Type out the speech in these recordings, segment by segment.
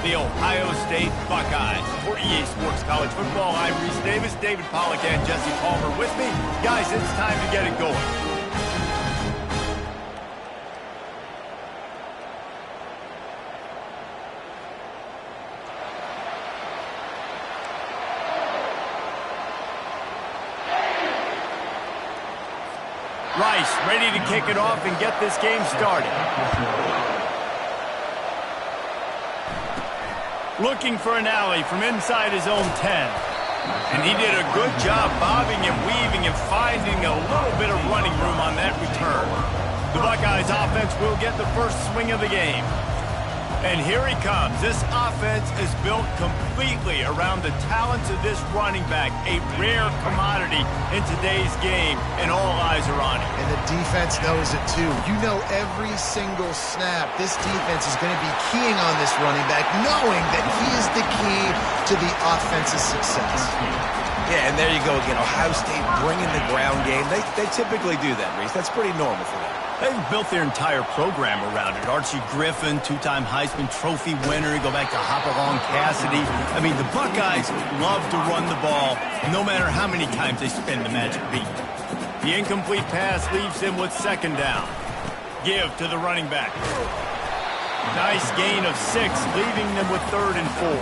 the Ohio State Buckeyes. For EA Sports College Football, I'm Reese Davis, David Pollack, and Jesse Palmer with me. Guys, it's time to get it going. Rice ready to kick it off and get this game started. Looking for an alley from inside his own 10. And he did a good job bobbing and weaving and finding a little bit of running room on that return. The Buckeyes offense will get the first swing of the game. And here he comes. This offense is built completely around the talents of this running back, a rare commodity in today's game, and all eyes are on him. And the defense knows it too. You know every single snap, this defense is going to be keying on this running back, knowing that he is the key to the offense's success. Yeah, and there you go again. Ohio State bringing the ground game. They typically do that, Reese. That's pretty normal for them. They've built their entire program around it. Archie Griffin, two-time Heisman Trophy winner. You go back to Hopalong Cassidy. I mean, the Buckeyes love to run the ball, no matter how many times they spin the magic beat. The incomplete pass leaves him with second down. Give to the running back. Nice gain of 6, leaving them with 3rd and 4.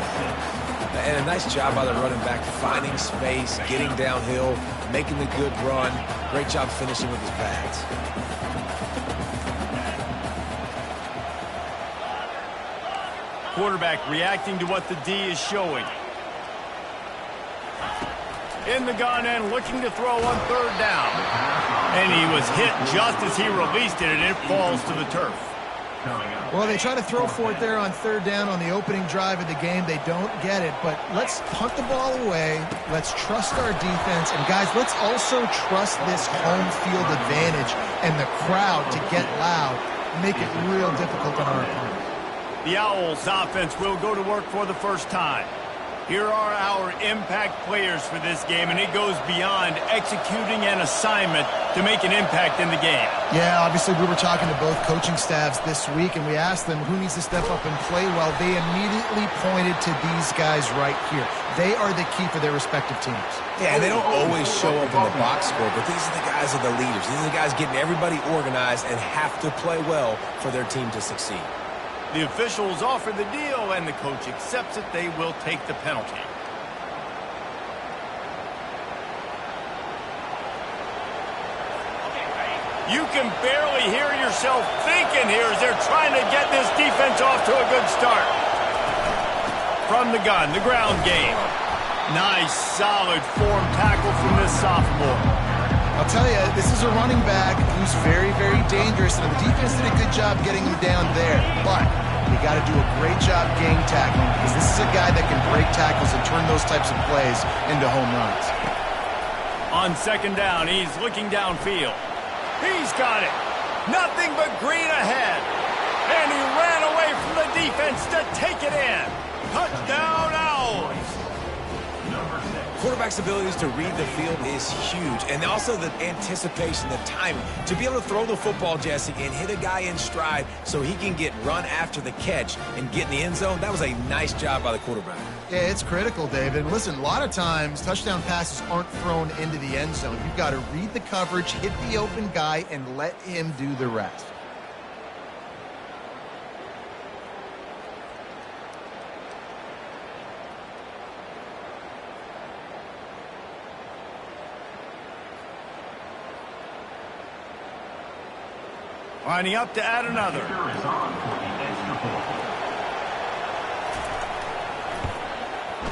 And a nice job by the running back, finding space, getting downhill, making the good run. Great job finishing with his pads. Quarterback reacting to what the D is showing. In the gun and looking to throw on 3rd down. And he was hit just as he released it, and it falls to the turf. Well, they try to throw for it there on 3rd down on the opening drive of the game. They don't get it, but let's punt the ball away. Let's trust our defense. And, guys, let's also trust this home field advantage and the crowd to get loud and make it real difficult on our opponent. The Owls offense will go to work for the first time. Here are our impact players for this game, and it goes beyond executing an assignment to make an impact in the game. Yeah, obviously we were talking to both coaching staffs this week, and we asked them who needs to step up and play well. They immediately pointed to these guys right here. They are the key for their respective teams. Yeah, and they don't always show up in the box score, but these are the guys that are the leaders. These are the guys getting everybody organized and have to play well for their team to succeed. The officials offer the deal, and the coach accepts it. They will take the penalty. You can barely hear yourself thinking here as they're trying to get this defense off to a good start. From the gun, the ground game. Nice, solid form tackle from this sophomore. I'll tell you, this is a running back who's very, very dangerous, and the defense did a good job getting him down there. But you got to do a great job game tackling, because this is a guy that can break tackles and turn those types of plays into home runs. On 2nd down, he's looking downfield. He's got it. Nothing but green ahead. And he ran away from the defense to take it in. Touchdown, Owls. Quarterback's abilities to read the field is huge, and also the anticipation, the timing. To be able to throw the football, Jesse, and hit a guy in stride so he can get run after the catch and get in the end zone, that was a nice job by the quarterback. Yeah, it's critical, David. Listen, a lot of times touchdown passes aren't thrown into the end zone. You've got to read the coverage, hit the open guy, and let him do the rest. Lining up to add another.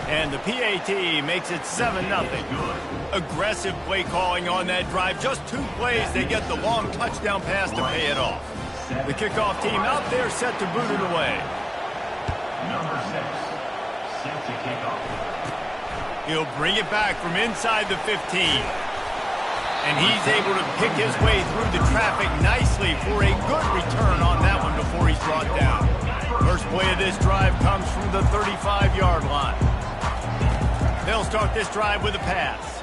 And the PAT makes it 7-0. Aggressive play calling on that drive. Just 2 plays, they get the long touchdown pass to pay it off. The kickoff team out there set to boot it away. Number 6, set to kick off. He'll bring it back from inside the 15. And he's able to pick his way through the traffic nicely for a good return on that one before he's brought down. First play of this drive comes from the 35-yard line. They'll start this drive with a pass.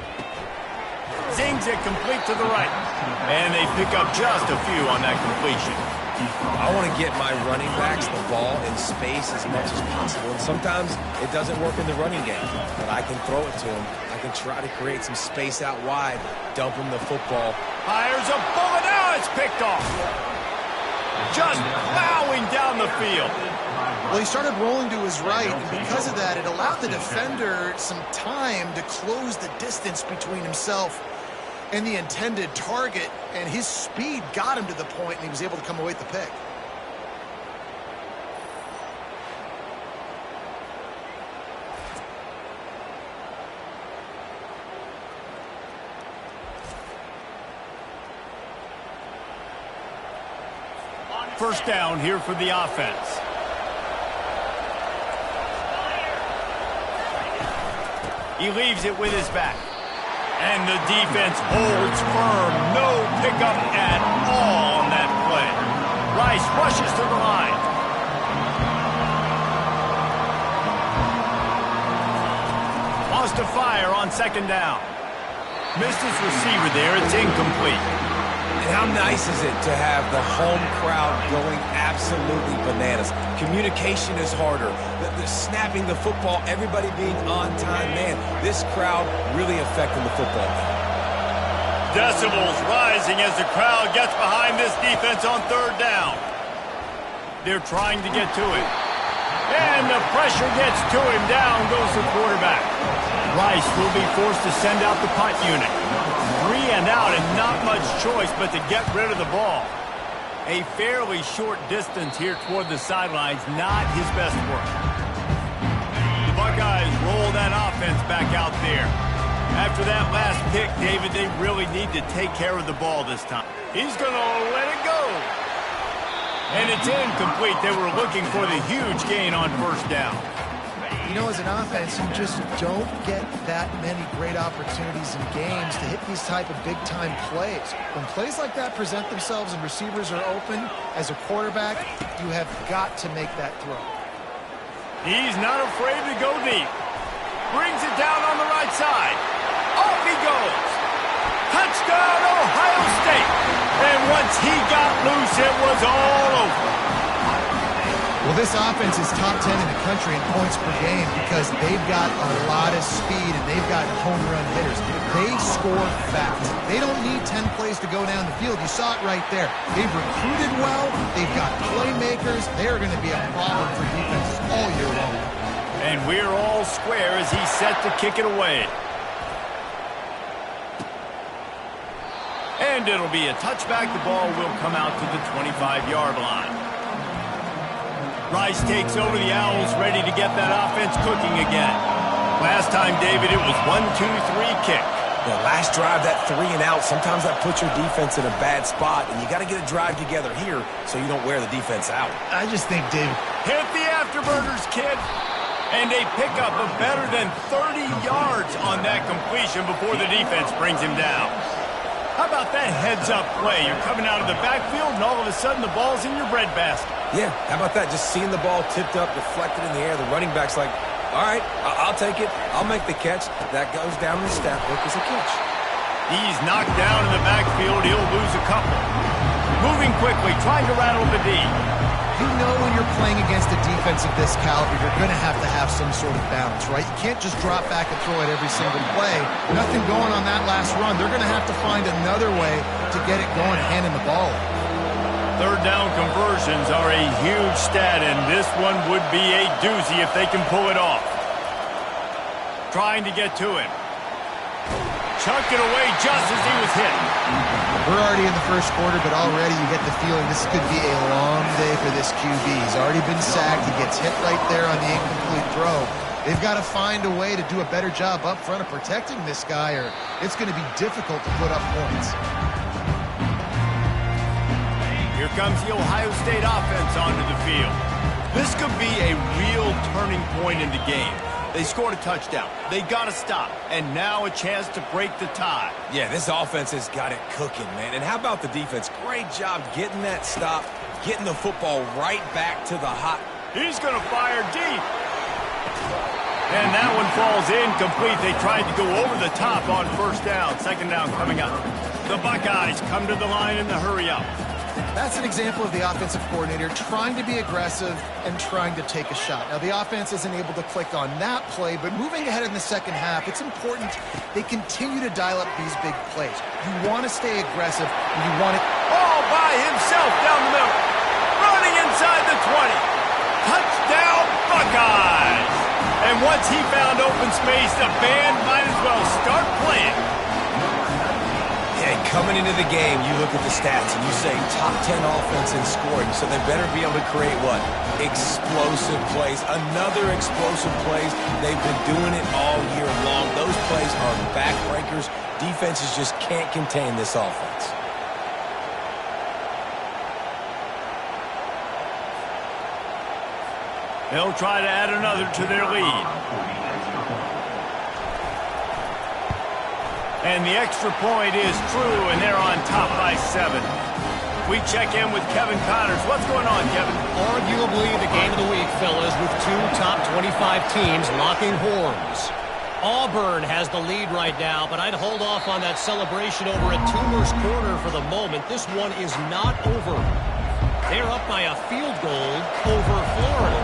Zings it complete to the right. And they pick up just a few on that completion. I want to get my running backs the ball in space as much as possible. And sometimes it doesn't work in the running game, but I can throw it to them. I can try to create some space out wide, dump them the football. Fires a bullet. Now it's picked off. Just plowing down the field. Well, he started rolling to his right, and because of that, it allowed the defender some time to close the distance between himself and the intended target, and his speed got him to the point, and he was able to come away with the pick. First down here for the offense. He leaves it with his back. And the defense holds firm. No pickup at all on that play. Rice rushes to the line. Lost to fire on second down. Missed his receiver there. It's incomplete. And how nice is it to have the home crowd going absolutely bananas? Communication is harder. The snapping the football, everybody being on time. Man, this crowd really affecting the football game. Decibels rising as the crowd gets behind this defense on third down. They're trying to get to it. And the pressure gets to him. Down goes the quarterback. Rice will be forced to send out the punt unit. 3 and out and not much choice but to get rid of the ball. A fairly short distance here toward the sidelines, not his best work. The Buckeyes roll that offense back out there. After that last pick, David, they really need to take care of the ball this time. He's going to let it go. And it's incomplete. They were looking for the huge gain on first down. You know, as an offense, you just don't get that many great opportunities in games to hit these type of big-time plays. When plays like that present themselves and receivers are open, as a quarterback, you have got to make that throw. He's not afraid to go deep. Brings it down on the right side. Off he goes. Touchdown, Ohio State. And once he got loose, it was all over. Well, this offense is top 10 in the country in points per game because they've got a lot of speed and they've got home run hitters. They score fast. They don't need 10 plays to go down the field. You saw it right there. They've recruited well. They've got playmakers. They're going to be a problem for defenses all year long. And we're all square as he's set to kick it away. And it'll be a touchback. The ball will come out to the 25-yard line. Rice takes over the Owls, ready to get that offense cooking again. Last time, David, it was 1-2-3 kick. The last drive, that 3 and out, sometimes that puts your defense in a bad spot, and you got to get a drive together here so you don't wear the defense out. I just think, David, hit the afterburners, kid. And they pick up a better than 30 yards on that completion before the defense brings him down. How about that heads-up play? You're coming out of the backfield, and all of a sudden the ball's in your breadbasket. Yeah, how about that? Just seeing the ball tipped up, deflected in the air. The running back's like, all right, I'll take it. I'll make the catch. That goes down in the stat book as a catch. He's knocked down in the backfield. He'll lose a couple. Moving quickly, trying to rattle the D. You know when you're playing against a defense of this caliber, you're going to have some sort of balance, right? You can't just drop back and throw it every single play. Nothing going on that last run. They're going to have to find another way to get it going, handing the ball. Third down conversions are a huge stat, and this one would be a doozy if they can pull it off. Trying to get to him. Chucked it away just as he was hit. We're already in the first quarter, but already you get the feeling this could be a long day for this QB. He's already been sacked. He gets hit right there on the incomplete throw. They've got to find a way to do a better job up front of protecting this guy, or it's going to be difficult to put up points. Here comes the Ohio State offense onto the field. This could be a real turning point in the game. They scored a touchdown. They got to stop. And now a chance to break the tie. Yeah, this offense has got it cooking, man. And how about the defense? Great job getting that stop, getting the football right back to the hot. He's going to fire deep. And that one falls incomplete. They tried to go over the top on first down. Second down coming up. The Buckeyes come to the line in the hurry up. That's an example of the offensive coordinator trying to be aggressive and trying to take a shot. Now, the offense isn't able to click on that play, but moving ahead in the second half, it's important they continue to dial up these big plays. You want to stay aggressive, and you want to... All by himself down the middle. Running inside the 20. Touchdown, Buckeyes! And once he found open space, the band might as well start playing. And coming into the game, you look at the stats and you say top 10 offense in scoring, so they better be able to create what? Explosive plays. Another explosive plays. They've been doing it all year long. Those plays are backbreakers. Defenses just can't contain this offense. They'll try to add another to their lead. And the extra point is true, and they're on top by 7. We check in with Kevin Connors. What's going on, Kevin? Arguably the game of the week, fellas, with 2 top 25 teams locking horns. Auburn has the lead right now, but I'd hold off on that celebration over at Toomer's Corner for the moment. This one is not over. They're up by a field goal over Florida.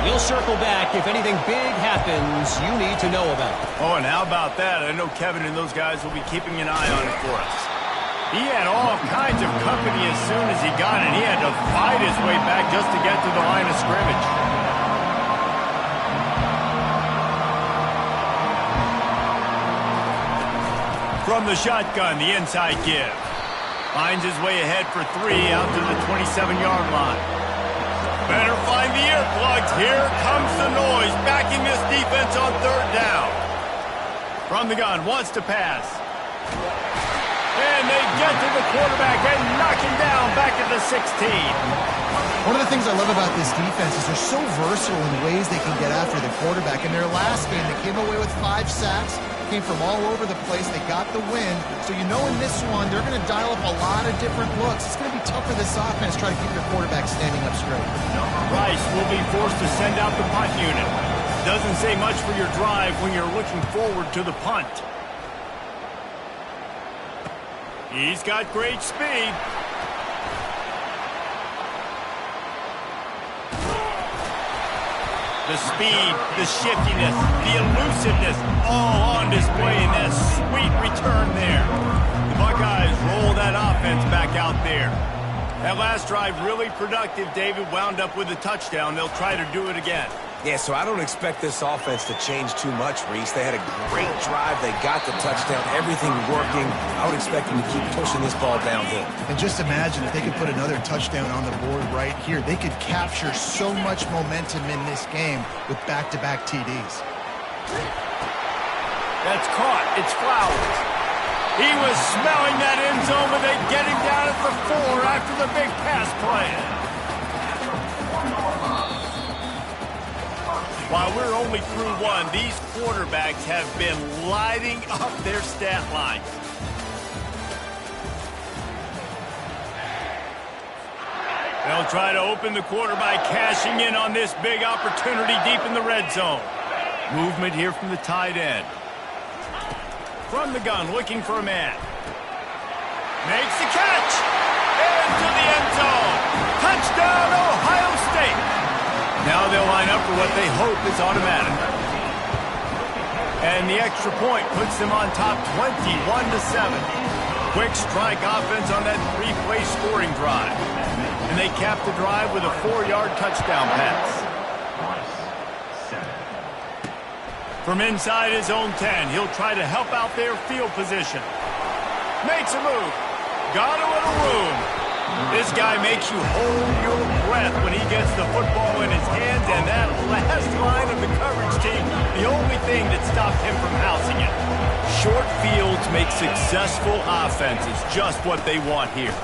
We'll circle back if anything big happens you need to know about. Oh, and how about that? I know Kevin and those guys will be keeping an eye on it for us. He had all kinds of company as soon as he got it. He had to fight his way back just to get to the line of scrimmage. From the shotgun, the inside give. Finds his way ahead for 3 out to the 27-yard line. Better find the earplugs. Here comes the noise, backing this defense on 3rd down. From the gun, wants to pass. And they get to the quarterback and knock him down back at the 16. One of the things I love about this defense is they're so versatile in ways they can get after the quarterback. In their last game, they came away with 5 sacks, came from all over the place. They got the win. So you know in this one, they're going to dial up a lot of different looks. It's going to be tough for this offense trying to keep their quarterback standing up straight. Rice will be forced to send out the punt unit. Doesn't say much for your drive when you're looking forward to the punt. He's got great speed. The speed, the shiftiness, the elusiveness, all on display in that sweet return there. The Buckeyes roll that offense back out there. That last drive really productive. David wound up with a touchdown. They'll try to do it again. Yeah, so I don't expect this offense to change too much, Reese. They had a great drive. They got the touchdown. Everything working. I would expect them to keep pushing this ball downhill. And just imagine if they could put another touchdown on the board right here. They could capture so much momentum in this game with back-to-back TDs. That's caught. It's Flowers. He was smelling that end zone, but they get him down at the 4 after the big pass play. While we're only through 1, these quarterbacks have been lighting up their stat line. They'll try to open the quarter by cashing in on this big opportunity deep in the red zone. Movement here from the tight end. From the gun, looking for a man. Makes the catch! Into the end zone! Touchdown, Ohio State! Now they'll line up for what they hope is automatic. And the extra point puts them on top 21-7. Quick strike offense on that 3-play scoring drive. And they cap the drive with a 4-yard touchdown pass. From inside his own 10, he'll try to help out their field position. Makes a move. Got a little room. This guy makes you hold your breath when he gets the football in his hands, and that last line of the coverage team, the only thing that stopped him from housing it. Short fields make successful offenses, just what they want here.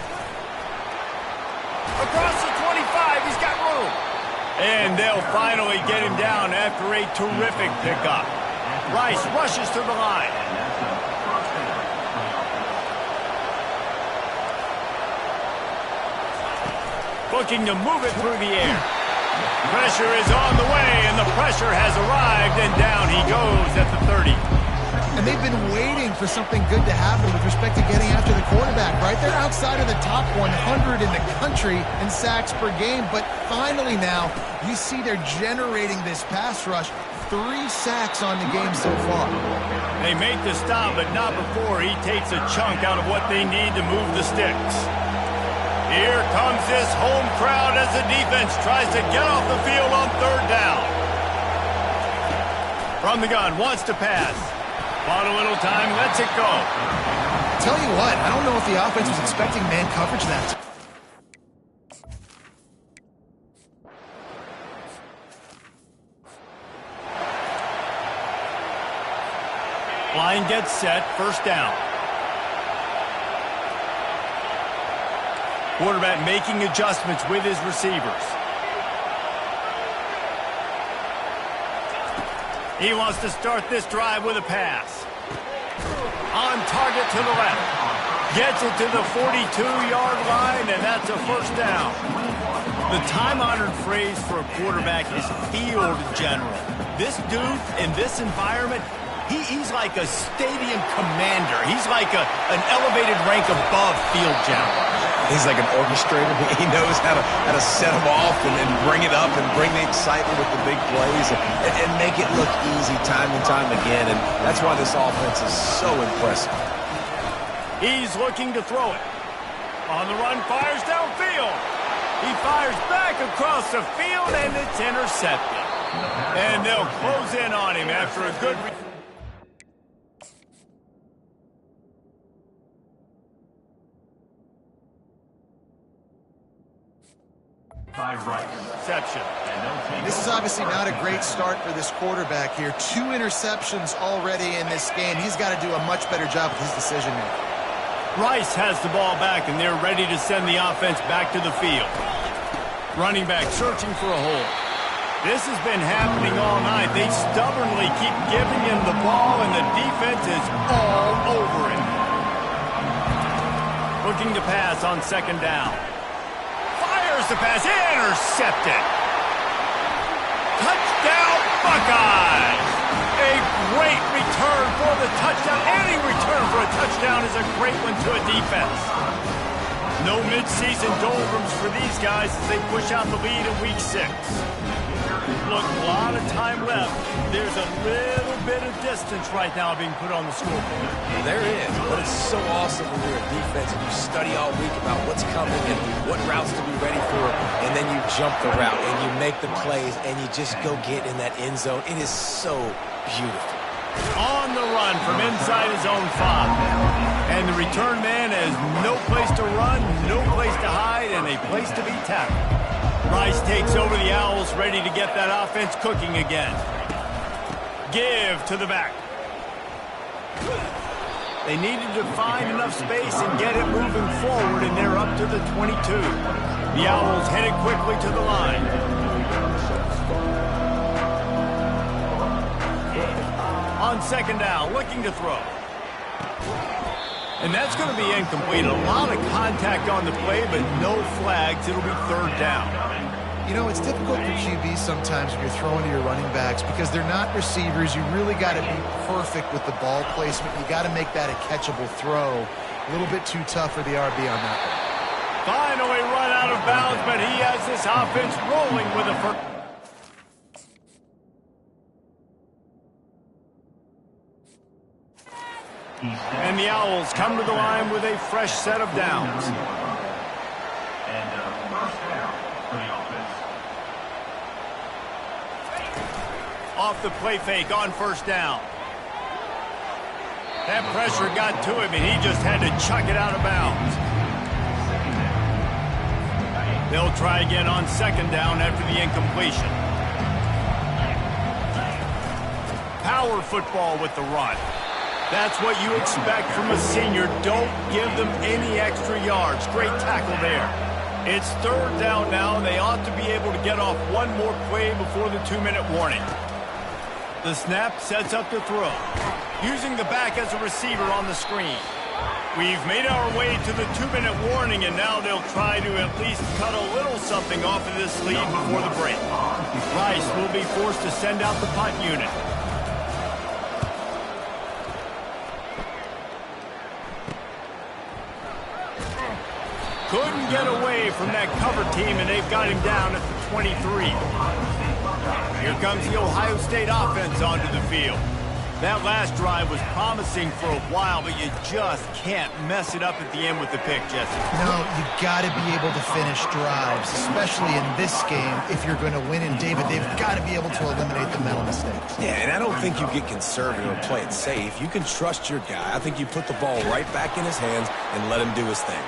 Across the 25, he's got room. And they'll finally get him down after a terrific pickup. Rice rushes to the line. Looking to move it through the air. Pressure is on the way, and the pressure has arrived, and down he goes at the 30. And they've been waiting for something good to happen with respect to getting after the quarterback, right? They're outside of the top 100 in the country in sacks per game, but finally now you see they're generating this pass rush. 3 sacks on the game so far. They make the stop, but not before he takes a chunk out of what they need to move the sticks. Here comes this home crowd as the defense tries to get off the field on 3rd down. From the gun, wants to pass. Bought a little time, lets it go. Tell you what, I don't know if the offense was expecting man coverage that time. Line gets set, 1st down. Quarterback making adjustments with his receivers. He wants to start this drive with a pass. On target to the left. Gets it to the 42-yard line, and that's a 1st down. The time-honored phrase for a quarterback is field general. This dude in this environment, he's like a stadium commander. He's like an elevated rank above field general. He's like an orchestrator. He knows how to set them off and then bring it up and bring the excitement with the big plays and make it look easy time and time again. And that's why this offense is so impressive. He's looking to throw it. On the run, fires downfield. He fires back across the field, and it's intercepted. And they'll close in on him after a good... Interception. This is obviously not a great start for this quarterback here. 2 interceptions already in this game. He's got to do a much better job with his decision-making. Rice has the ball back, and they're ready to send the offense back to the field. Running back searching for a hole. This has been happening all night. They stubbornly keep giving him the ball, and the defense is all over him. Looking to pass on 2nd down. Fires the pass, intercepted. Touchdown, Buckeyes! A great return for the touchdown. Any return for a touchdown is a great one to a defense. No midseason doldrums for these guys as they push out the lead in Week 6. Look, a lot of time left. There's a little bit of distance right now being put on the scoreboard. There is, but it's so awesome when you're a defense and you study all week about what's coming and what routes to be ready for, and then you jump the route and you make the plays and you just go get in that end zone. It is so beautiful. On the run from inside his own 5. And the return man has no place to run, no place to hide, and a place to be tackled. Rice takes over the Owls, ready to get that offense cooking again. Give to the back. They needed to find enough space and get it moving forward, and they're up to the 22. The Owls headed quickly to the line. On 2nd down, looking to throw. And that's going to be incomplete. A lot of contact on the play, but no flags. It'll be 3rd down. You know, it's difficult for QBs sometimes when you're throwing to your running backs because they're not receivers. You really got to be perfect with the ball placement. You got to make that a catchable throw. A little bit too tough for the RB on that one. Finally run out of bounds, but he has this offense rolling with a first. And the Owls come to the line with a fresh set of downs. And 1st down for the offense. Off the play fake on 1st down. That pressure got to him, and he just had to chuck it out of bounds. They'll try again on 2nd down after the incompletion. Power football with the run. That's what you expect from a senior. Don't give them any extra yards. Great tackle there. It's 3rd down now. They ought to be able to get off one more play before the 2-minute warning. The snap sets up the throw. Using the back as a receiver on the screen. We've made our way to the 2-minute warning, and now they'll try to at least cut a little something off of this lead before the break. Rice will be forced to send out the punt unit. Couldn't get away from that cover team, and they've got him down at the 23. Here comes the Ohio State offense onto the field. That last drive was promising for a while, but you just can't mess it up at the end with the pick, Jesse. No, you got to be able to finish drives, especially in this game. If you're going to win in David, they've got to be able to eliminate the mental mistakes. Yeah, and I don't think you get conservative or play it safe. You can trust your guy. I think you put the ball right back in his hands and let him do his thing.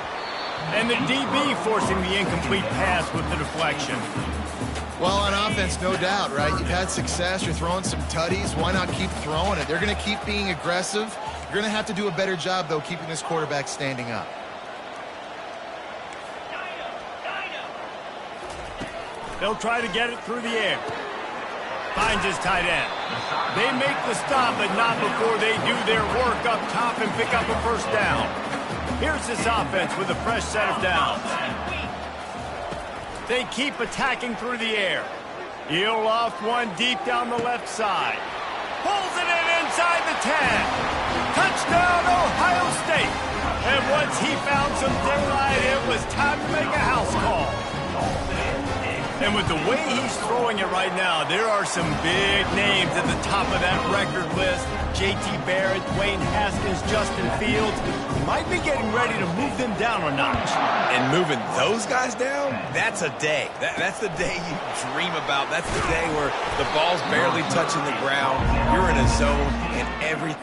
And the DB forcing the incomplete pass with the deflection. Well, on offense, no doubt, right? You've had success. You're throwing some tutties. Why not keep throwing it? They're going to keep being aggressive. You're going to have to do a better job, though, keeping this quarterback standing up. They'll try to get it through the air. Finds his tight end. They make the stop, but not before they do their work up top and pick up a first down. Here's this offense with a fresh set of downs. They keep attacking through the air. He'll loft one deep down the left side. Pulls it in inside the 10. Touchdown, Ohio State. And once he found some daylight, it was time to make a house call. And with the way he's throwing it right now, there are some big names at the top of that record list. J.T. Barrett, Dwayne Haskins, Justin Fields. Might be getting ready to move them down a notch. And moving those guys down, that's a day. That's the day you dream about. That's the day where the ball's barely touching the ground. You're in a zone and everything.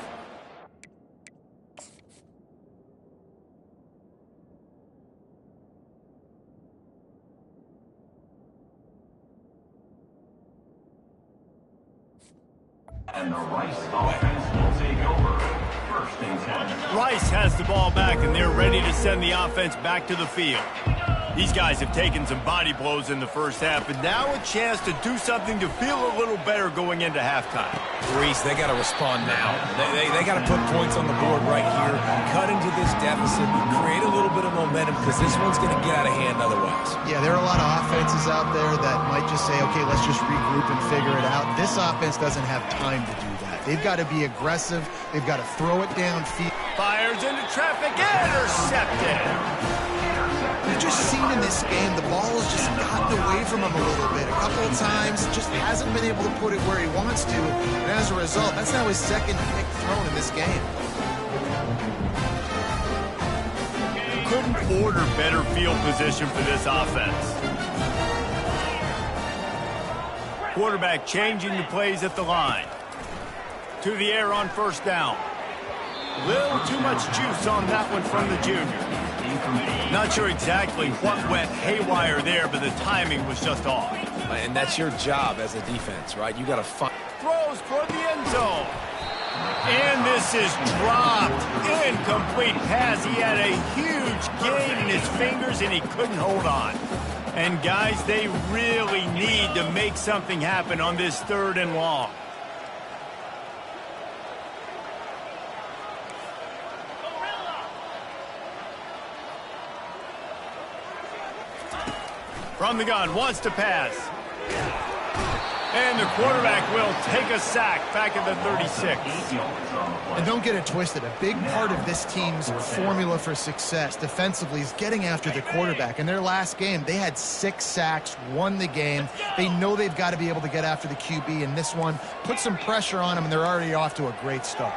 And the Rice offense will take over. First and 10. Rice has the ball back, and they're ready to send the offense back to the field. These guys have taken some body blows in the first half, and now a chance to do something to feel a little better going into halftime. Reese, they got to respond now. They got to put points on the board right here, cut into this deficit, create a little bit of momentum, because this one's going to get out of hand otherwise. Yeah, there are a lot of offenses out there that might just say, okay, let's just regroup and figure it out. This offense doesn't have time to do that. They've got to be aggressive. They've got to throw it downfield. Fires into traffic, intercepted. You've just seen in this game, the ball has just gotten away from him a little bit. A couple of times, just hasn't been able to put it where he wants to. And as a result, that's now his second pick thrown in this game. Couldn't order better field position for this offense. Quarterback changing the plays at the line. To the air on first down. Little too much juice on that one from the junior. Not sure exactly what went haywire there, but the timing was just off. And that's your job as a defense, right? You got to find. Throws for the end zone. And this is dropped. Incomplete pass. He had a huge gain in his fingers, and he couldn't hold on. And, guys, they really need to make something happen on this 3rd and long. From the gun, wants to pass. And the quarterback will take a sack back at the 36. And don't get it twisted. A big part of this team's formula for success defensively is getting after the quarterback. In their last game, they had 6 sacks, won the game. They know they've got to be able to get after the QB in this one. Put some pressure on them, and they're already off to a great start.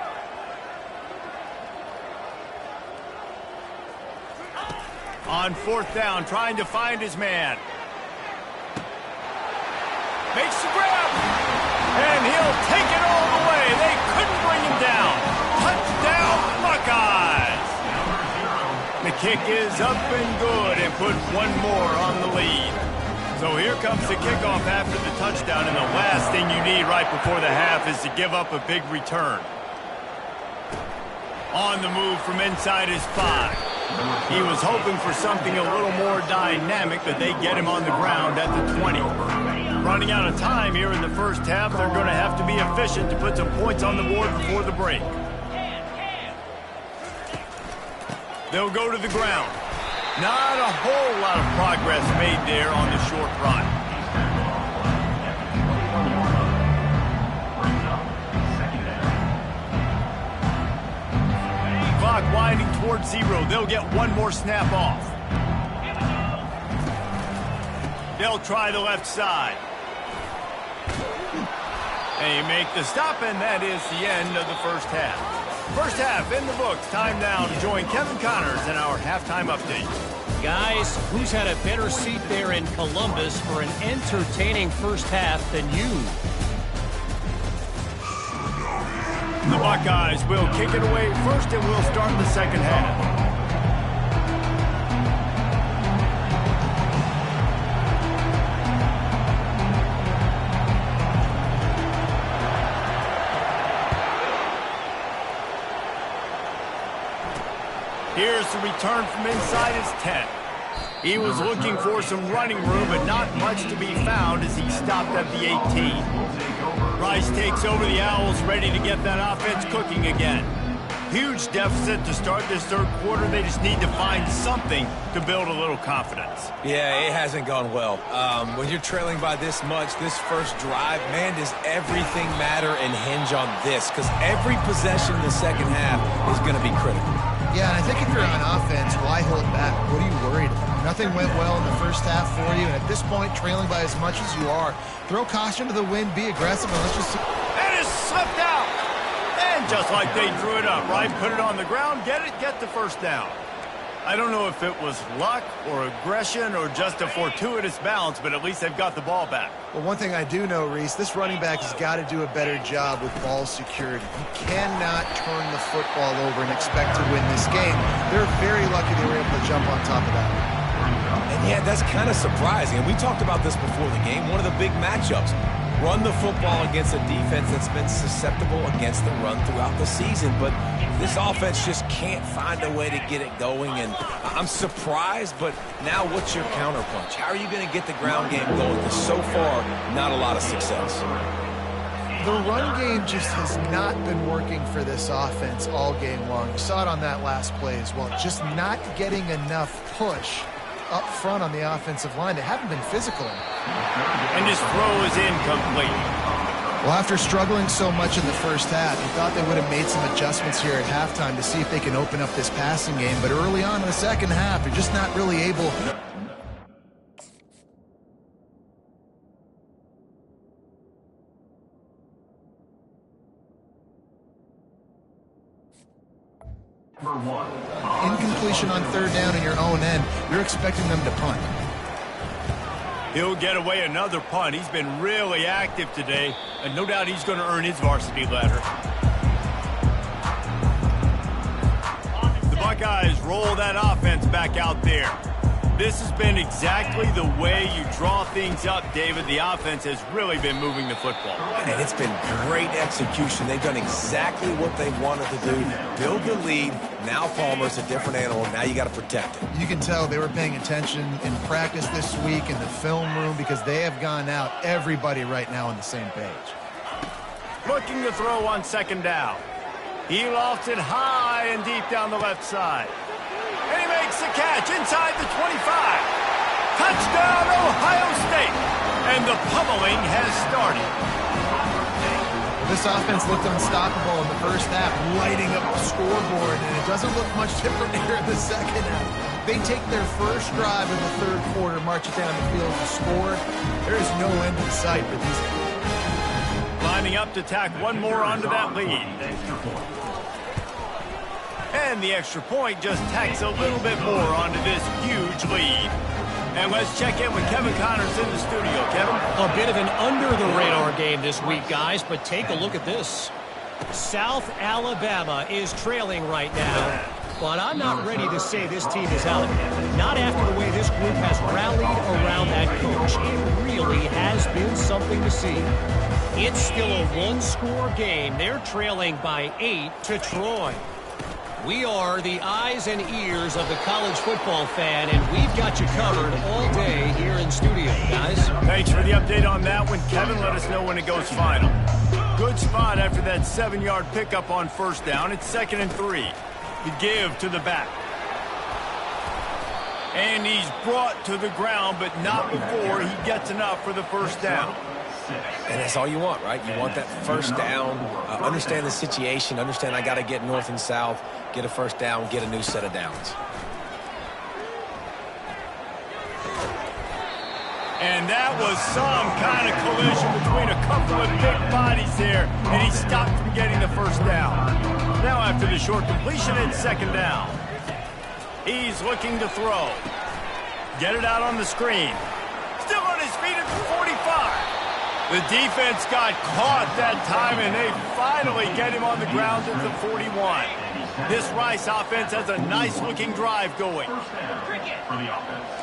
On 4th down, trying to find his man. Makes the grab. And he'll take it all the way. They couldn't bring him down. Touchdown, Buckeyes. The kick is up and good and put one more on the lead. So here comes the kickoff after the touchdown, and the last thing you need right before the half is to give up a big return. On the move from inside his 5. He was hoping for something a little more dynamic, but they get him on the ground at the 20. Running out of time here in the first half, they're going to have to be efficient to put some points on the board before the break. They'll go to the ground. Not a whole lot of progress made there on the short run. Clock winding towards 0. They'll get one more snap off. They'll try the left side. And you make the stop, and that is the end of the first half. First half in the books. Time now to join Kevin Connors in our halftime update. Guys, who's had a better seat there in Columbus for an entertaining first half than you? The Buckeyes will kick it away first, and we'll start the second half. Here's the return from inside his 10. He was looking for some running room, but not much to be found as he stopped at the 18. Rice takes over the Owls, ready to get that offense cooking again. Huge deficit to start this third quarter. They just need to find something to build a little confidence. Yeah, it hasn't gone well. When you're trailing by this much, this first drive, man, does everything matter and hinge on this? Because every possession in the second half is going to be critical. Yeah, and I think if you're on offense, why hold back? What are you worried about? Nothing went well in the first half for you, and at this point, trailing by as much as you are, throw caution to the wind, be aggressive, and let's just see. And it slipped out! And just like they drew it up, right? Put it on the ground, get the first down. I don't know if it was luck or aggression or just a fortuitous bounce, but at least they've got the ball back. Well, one thing I do know, Reese, this running back has got to do a better job with ball security. You cannot turn the football over and expect to win this game. They're very lucky they were able to jump on top of that. And yeah, that's kind of surprising. And we talked about this before the game. One of the big matchups. Run the football against a defense that's been susceptible against the run throughout the season. But this offense just can't find a way to get it going. And I'm surprised, but now what's your counterpunch? How are you going to get the ground game going? Because so far, not a lot of success. The run game just has not been working for this offense all game long. You saw it on that last play as well. Just not getting enough push up front on the offensive line. They haven't been physical. And his throw is incomplete. Well, after struggling so much in the first half, you thought they would have made some adjustments here at halftime to see if they can open up this passing game. But early on in the second half, they're just not really able. Incompletion on third down in your own end, you're expecting them to punt. He'll get away another punt. He's been really active today, and no doubt he's going to earn his varsity ladder. The Buckeyes roll that offense back out there. This has been exactly the way you draw things up, David. The offense has really been moving the football. And it's been great execution. They've done exactly what they wanted to do. Build the lead. Now Palmer's a different animal. Now you got to protect it. You can tell they were paying attention in practice this week in the film room because they have gone out, everybody right now on the same page. Looking to throw on second down. He lofts it high and deep down the left side. And he makes the catch inside the 25. Touchdown, Ohio State. And the pummeling has started. This offense looked unstoppable in the first half, lighting up the scoreboard, and it doesn't look much different here in the second half. They take their first drive in the third quarter, march it down the field to score. There is no end in sight for these guys. Lining up to tack one more onto that lead. And the extra point just tacks a little bit more onto this huge lead. And let's check in with Kevin Connors in the studio. Kevin? A bit of an under-the-radar game this week, guys, but take a look at this. South Alabama is trailing right now, but I'm not ready to say this team is out. Not after the way this group has rallied around that coach. It really has been something to see. It's still a one-score game. They're trailing by 8 to Troy. We are the eyes and ears of the college football fan, and we've got you covered all day here in studio, guys. Thanks for the update on that one, Kevin. Let us know when it goes final. Good spot after that 7-yard pickup on first down. It's 2nd and 3. The give to the back. And he's brought to the ground, but not before he gets enough for the first down. And that's all you want, right? You want that first down, understand the situation, understand I got to get north and south, get a first down, get a new set of downs. And that was some kind of collision between a couple of big bodies there, and he stopped from getting the first down. Now after the short completion, it's second down. He's looking to throw. Get it out on the screen. Still on his feet at the 45. The defense got caught that time, and they finally get him on the ground at the 41. This Rice offense has a nice-looking drive going. First down for the offense.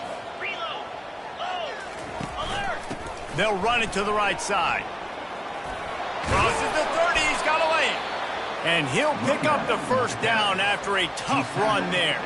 They'll run it to the right side. Crosses the 30. He's got a lane. And he'll pick up the first down after a tough run there.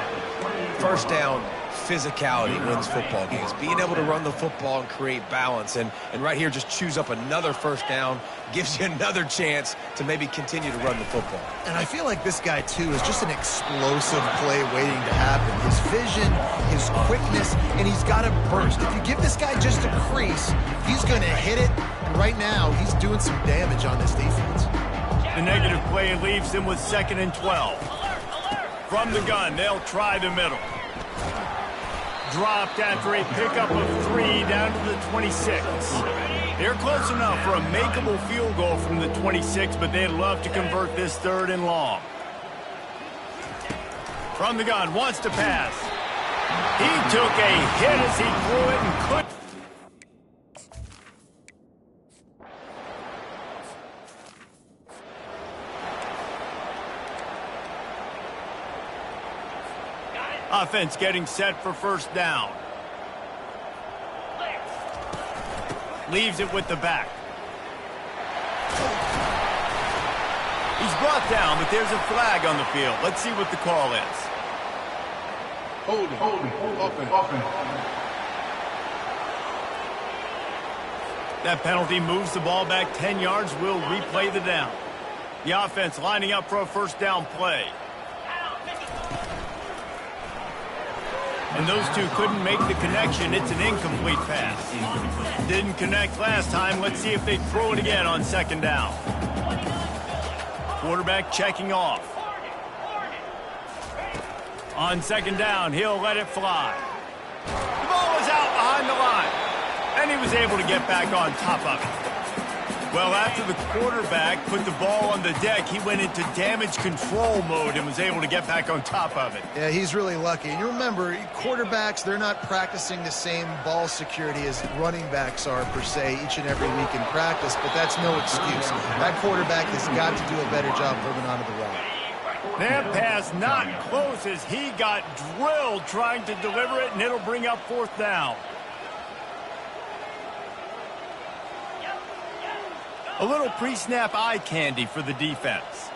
First down, physicality wins football games. Being able to run the football and create balance. And right here, just choose up another first down. Gives you another chance to maybe continue to run the football. And I feel like this guy, too, is just an explosive play waiting to happen. His vision, his quickness, and he's got a burst. If you give this guy just a crease, he's going to hit it. And right now, he's doing some damage on this defense. The negative play leaves them with 2nd and 12. From the gun, they'll try the middle. Dropped after a pickup of 3 down to the 26. They're close enough for a makeable field goal from the 26, but they'd love to convert this 3rd and long. From the gun, wants to pass. He took a hit as he threw it and couldn't. Offense getting set for first down. Leaves it with the back. He's brought down, but there's a flag on the field. Let's see what the call is. Holding, offense. That penalty moves the ball back 10 yards. We'll replay the down. The offense lining up for a first down play. And those two couldn't make the connection. It's an incomplete pass. Didn't connect last time. Let's see if they throw it again on 2nd down. Quarterback checking off. On 2nd down, he'll let it fly. The ball was out behind the line, and he was able to get back on top of it. Well, after the quarterback put the ball on the deck, he went into damage control mode and was able to get back on top of it. Yeah, he's really lucky. And you remember, quarterbacks, they're not practicing the same ball security as running backs are, per se, each and every week in practice, but that's no excuse. That quarterback has got to do a better job holding onto the rock. That pass not close as he got drilled trying to deliver it, and it'll bring up 4th down. A little pre-snap eye candy for the defense.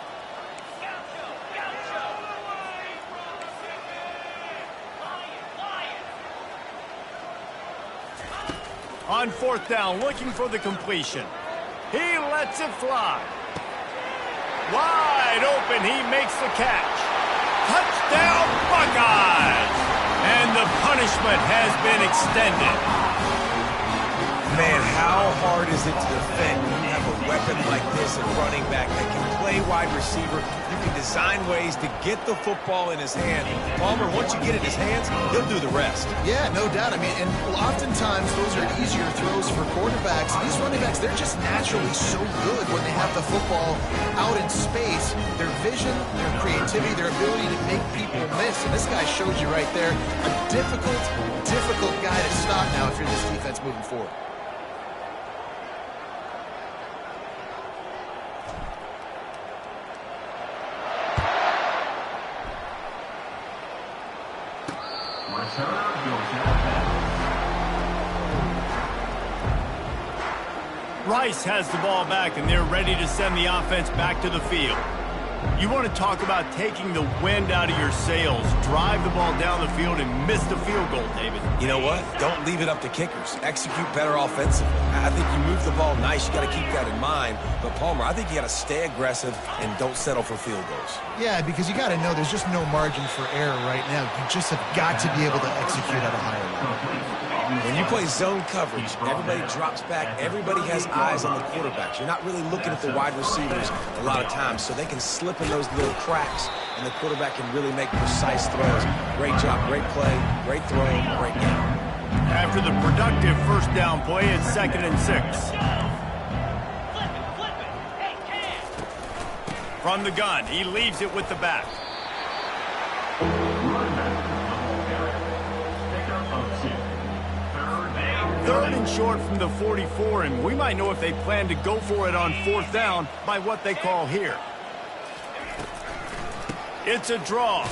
On 4th down, looking for the completion. He lets it fly. Wide open, he makes the catch. Touchdown, Buckeyes! And the punishment has been extended. Man, how hard is it to defend when you have a weapon like this at running back that can play wide receiver? You can design ways to get the football in his hand. Palmer, once you get it in his hands, he'll do the rest. Yeah, no doubt. I mean, and oftentimes those are easier throws for quarterbacks. These running backs, they're just naturally so good when they have the football out in space. Their vision, their creativity, their ability to make people miss. And this guy showed you right there, a difficult guy to stop now if you're this defense moving forward. Rice has the ball back, and they're ready to send the offense back to the field. You want to talk about taking the wind out of your sails. Drive the ball down the field and miss the field goal, David. You know what? Don't leave it up to kickers. Execute better offensively. I think you move the ball nice. You got to keep that in mind. But, Palmer, I think you got to stay aggressive and don't settle for field goals. Yeah, because you got to know there's just no margin for error right now. You just have got to be able to execute at a higher level. When you play zone coverage, everybody drops back. Everybody has eyes on the quarterbacks. You're not really looking at the wide receivers a lot of times, so they can slip in those little cracks, and the quarterback can really make precise throws. Great job, great play, great throw, great game. After the productive first down play, it's 2nd and 6. From the gun, he leaves it with the back. Third and short from the 44, and we might know if they plan to go for it on 4th down by what they call here. It's a draw.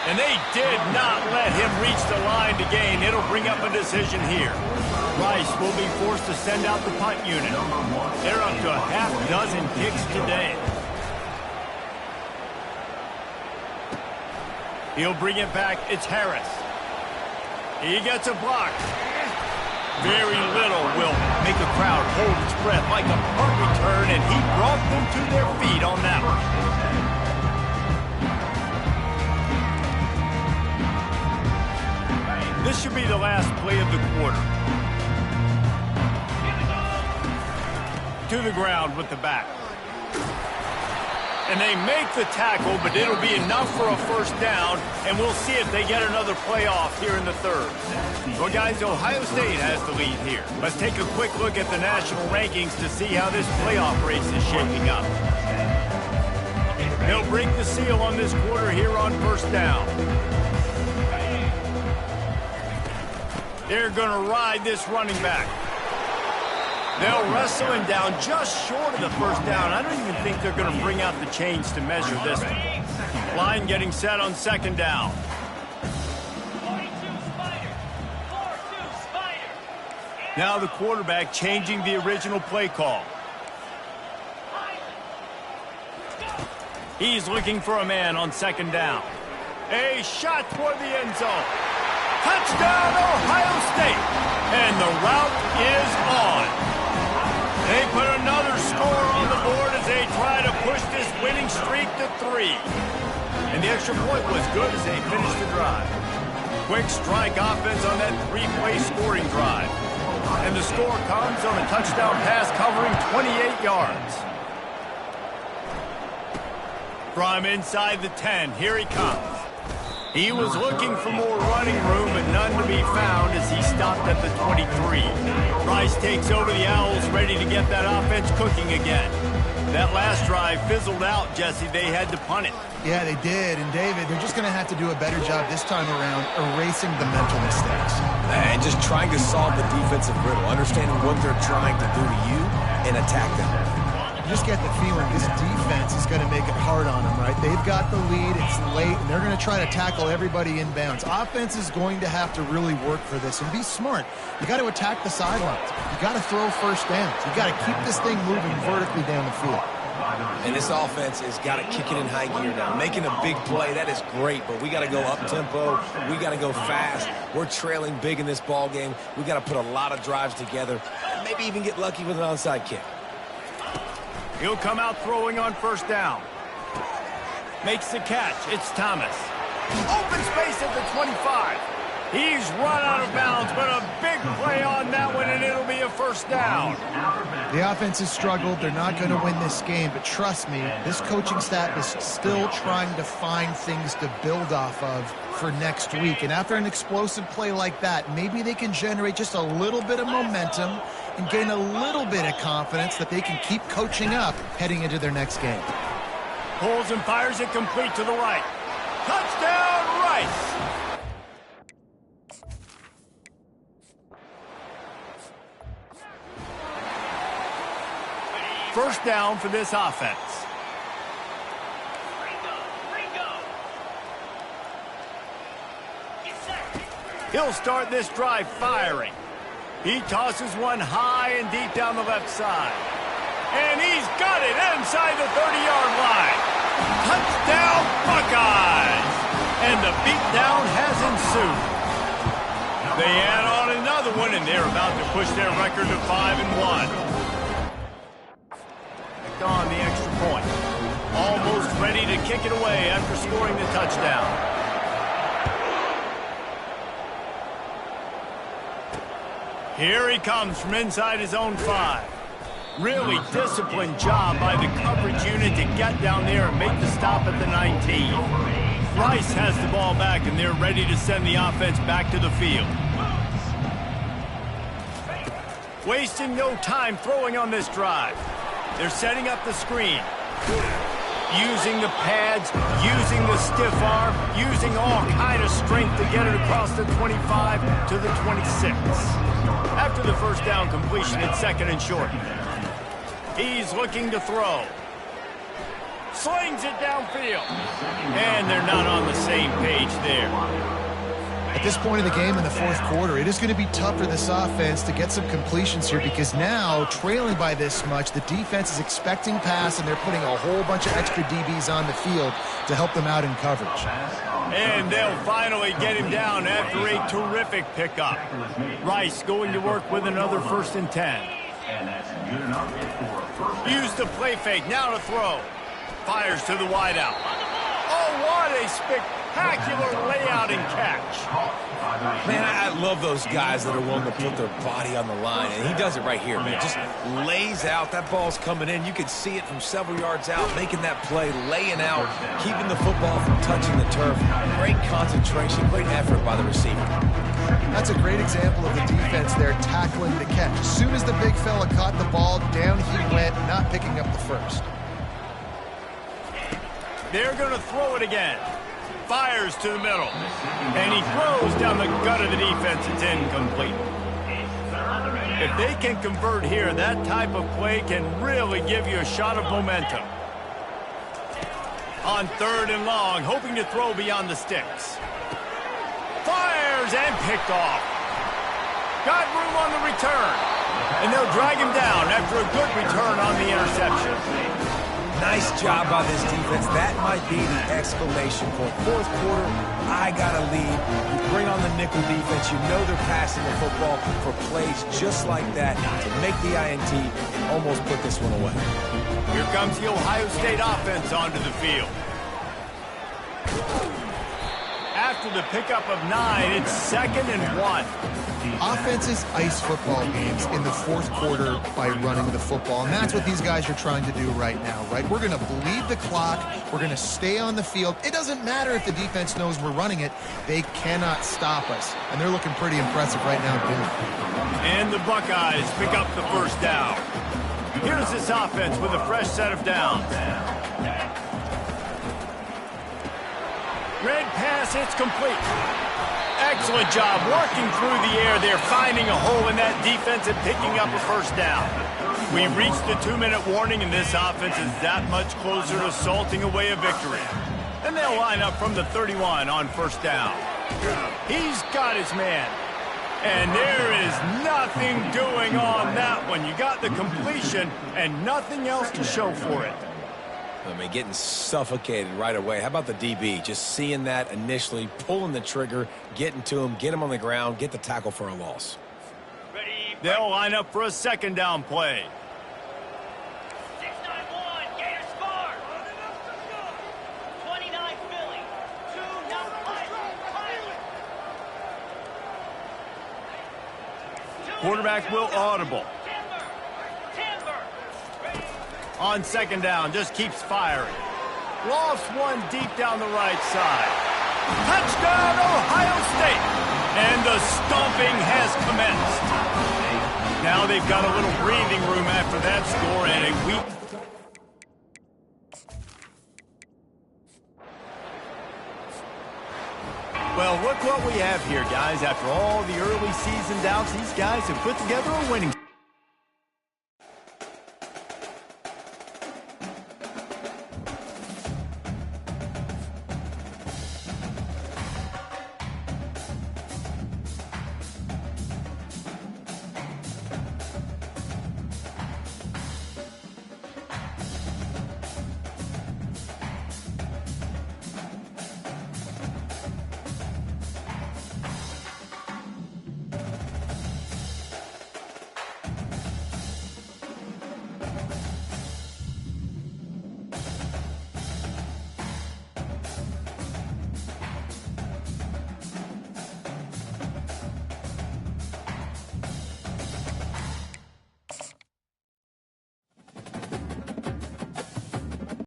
And they did not let him reach the line to gain. It'll bring up a decision here. Rice will be forced to send out the punt unit. They're up to a half dozen kicks today. He'll bring it back. It's Harris. He gets a block. Very little will make a crowd hold its breath like a punt return, and he brought them to their feet on that one. This should be the last play of the quarter. To the ground with the back. And they make the tackle, but it'll be enough for a first down, and we'll see if they get another playoff here in the third. Well, guys, Ohio State has the lead here. Let's take a quick look at the national rankings to see how this playoff race is shaping up. They'll break the seal on this quarter here on first down. They're going to ride this running back. They'll wrestle him down just short of the first down. I don't even think they're going to bring out the chains to measure this one. Line getting set on 2nd down. Now the quarterback changing the original play call. He's looking for a man on 2nd down. A shot toward the end zone. Touchdown, Ohio State. And the route is on. They put another score on the board as they try to push this winning streak to 3. And the extra point was good as they finished the drive. Quick strike offense on that 3-play scoring drive. And the score comes on a touchdown pass covering 28 yards. From inside the 10, here he comes. He was looking for more running room, but none to be found as he stopped at the 23. Rice takes over the Owls, ready to get that offense cooking again. That last drive fizzled out, Jesse. They had to punt it. Yeah, they did. And, David, they're just going to have to do a better job this time around erasing the mental mistakes. And just trying to solve the defensive riddle, understanding what they're trying to do to you and attack them. You just get the feeling this defense is going to make it hard on them, right? They've got the lead, it's late, and they're going to try to tackle everybody inbounds. Offense is going to have to really work for this and be smart. You got to attack the sidelines. You got to throw first downs. You got to keep this thing moving vertically down the field. And this offense has got to kick it in high gear now. Making a big play, that is great, but we got to go up-tempo. We got to go fast. We're trailing big in this ball game. We got to put a lot of drives together, maybe even get lucky with an onside kick. He'll come out throwing on first down. Makes the catch. It's Thomas. Open space at the 25. He's run out of bounds, but a big play on that one, and it'll be a first down. The offense has struggled. They're not going to win this game, but trust me, this coaching staff is still trying to find things to build off of for next week. And after an explosive play like that, maybe they can generate just a little bit of momentum and gain a little bit of confidence that they can keep coaching up heading into their next game. Pulls and fires it complete to the right. Touchdown, Rice! First down for this offense. He'll start this drive firing. He tosses one high and deep down the left side. And he's got it inside the 30-yard line. Touchdown, Buckeyes! And the beatdown has ensued. They add on another one, and they're about to push their record to 5-1. On the extra point. Almost ready to kick it away after scoring the touchdown. Here he comes from inside his own 5. Really disciplined job by the coverage unit to get down there and make the stop at the 19. Rice has the ball back, and they're ready to send the offense back to the field. Wasting no time throwing on this drive. They're setting up the screen. Using the pads, using the stiff arm, using all kind of strength to get it across the 25 to the 26. After the first down completion, it's second and short. He's looking to throw. Slings it downfield. And they're not on the same page there. At this point in the game in the fourth quarter, it is going to be tough for this offense to get some completions here because now, trailing by this much, the defense is expecting pass and they're putting a whole bunch of extra DBs on the field to help them out in coverage. And they'll finally get him down after a terrific pickup. Rice going to work with another 1st and 10. And that's good enough for first. Use the play fake, now to throw. Fires to the wideout. Oh, what a spectacular layout and catch. Man, I love those guys that are willing to put their body on the line, and he does it right here, man. Just lays out. That ball's coming in. You can see it from several yards out, making that play, laying out, keeping the football from touching the turf. Great concentration, great effort by the receiver. That's a great example of the defense there tackling the catch. As soon as the big fella caught the ball, down he went, not picking up the first. They're going to throw it again. Fires to the middle. And he throws down the gut of the defense. It's incomplete. If they can convert here, that type of play can really give you a shot of momentum. On 3rd and long, hoping to throw beyond the sticks. Fires and picked off. Got room on the return. And they'll drag him down after a good return on the interception. Nice job by this defense. That might be the exclamation point. Fourth quarter, I got a lead. You bring on the nickel defense. You know they're passing the football for plays just like that to make the INT and almost put this one away. Here comes the Ohio State offense onto the field. After the pickup of 9, it's 2nd and 1. Offenses ice football games in the fourth quarter by running the football, and that's what these guys are trying to do right now, right? We're going to bleed the clock. We're going to stay on the field. It doesn't matter if the defense knows we're running it. They cannot stop us, and they're looking pretty impressive right now doing it. And the Buckeyes pick up the first down. Here's this offense with a fresh set of downs. Red pass, it's complete. Excellent job working through the air there, finding a hole in that defense and picking up a first down. We reached the 2-minute warning, and this offense is that much closer to salting away a victory. And they'll line up from the 31 on first down. He's got his man. And there is nothing doing on that one. You got the completion and nothing else to show for it. I mean, getting suffocated right away. How about the DB? Just seeing that initially, pulling the trigger, getting to him, get him on the ground, get the tackle for a loss. They'll line up for a 2nd down play. 6-9-1, Gators score. 29 Philly, 2-0 Quarterback will audible. On 2nd down, just keeps firing. Lost one deep down the right side. Touchdown, Ohio State! And the stomping has commenced. Now they've got a little breathing room after that score and a weak... Well, look what we have here, guys. After all the early season doubts, these guys have put together a winning...